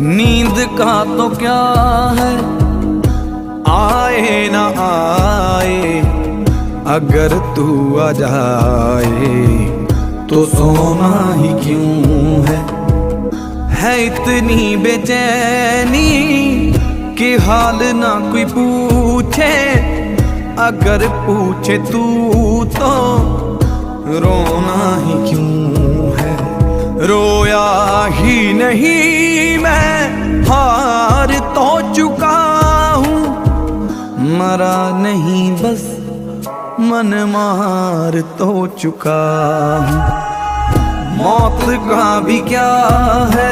नींद का तो क्या है, आए ना आए, अगर तू आ जाए तो सोना ही क्यों है इतनी बेचैनी कि हाल ना कोई पूछे, अगर पूछे तू तो रोना ही क्यों है। रोया ही नहीं मैं, हार तो चुका हूँ, मरा नहीं बस मन मार तो चुका हूँ। मौत का भी क्या है,